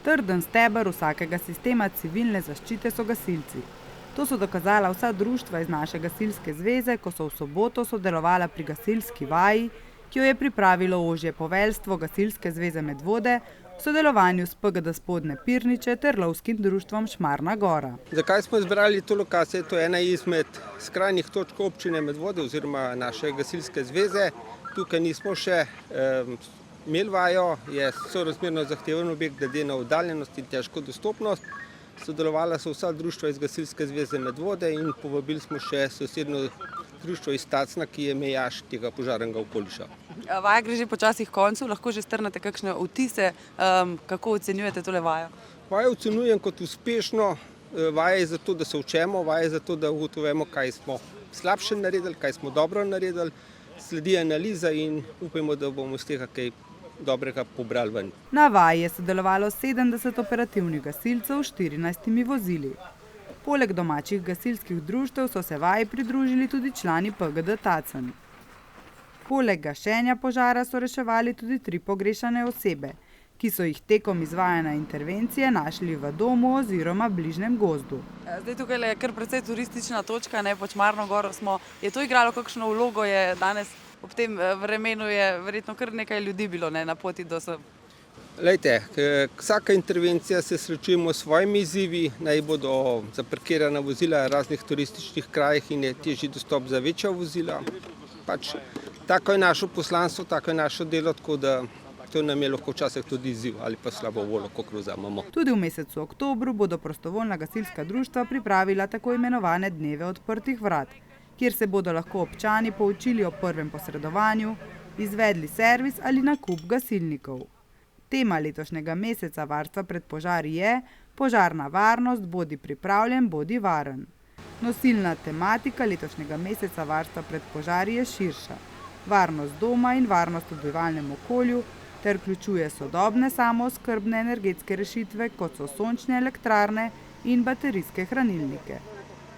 Trden steber vsakega sistema civilne zaščite so gasilci. To so dokazala vsa društva iz naše gasilske zveze, ko so v soboto sodelovala pri gasilski vaji, ki jo je pripravilo ožje poveljstvo Gasilske zveze Medvode v sodelovanju s PGD Spodnje Pirniče ter lovskim društvom Šmarna Gora. Zakaj smo izbrali to lokacijo? To je ena izmed skrajnih točk občine Medvode oziroma naše gasilske zveze. Tukaj nismo še imeli vajo, je sorazmerno zahteven objekt glede na oddaljenost in težko dostopnost. Sodelovala so vsa društva iz Gasilske zveze Medvode in povabili smo še sosednjo društvo iz Tacna, ki je mejaš tega požarnega okoliša. Vaja gre že počasi k koncu, lahko že strnete kakšne vtise, kako ocenjujete tole vajo? Vajo ocenjujem kot uspešno, vaja je zato, da se učemo, vaja je zato, da ugotovimo, kaj smo slabše naredili, kaj smo dobro naredili, sledi analiza in upamo, da bomo iz tega kaj dobrega pobrali ven. Na vaji je sodelovalo 70 operativnih gasilcev s 14 vozili. Poleg domačih gasilskih društev so se vaji pridružili tudi člani PGD Tacen. Poleg gašenja požara so reševali tudi 3 pogrešane osebe, ki so jih tekom izvajanja intervencije našli v domu oziroma bližnjem gozdu. Zdaj tukaj je kar precej turistična točka, pod Šmarno goro smo. Je to igralo kakšno vlogo? Je danes ob tem vremenu je verjetno kar nekaj ljudi bilo na poti do sem? Glejte, vsaka intervencija se srečujemo s svojimi izzivi, naj bodo zaparkirana vozila v raznih turističnih krajih in je težji dostop za večja vozila. Tako je naše poslanstvo, tako je naše delo, tako da to nam je lahko včasih tudi izziv ali pa slabo voljo, kako vzamemo. Tudi v mesecu oktobru bodo prostovoljna gasilska društva pripravila tako imenovane dneve odprtih vrat, kjer se bodo lahko občani poučili o prvem posredovanju, izvedli servis ali nakup gasilnikov. Tema letošnjega meseca varstva pred požari je Požarna varnost, bodi pripravljen, bodi varen. Nosilna tematika letošnjega meseca varstva pred požari je širša. Varnost doma in varnost v bivalnem okolju ter vključuje sodobne samooskrbne energetske rešitve, kot so sončne elektrarne in baterijske hranilnike.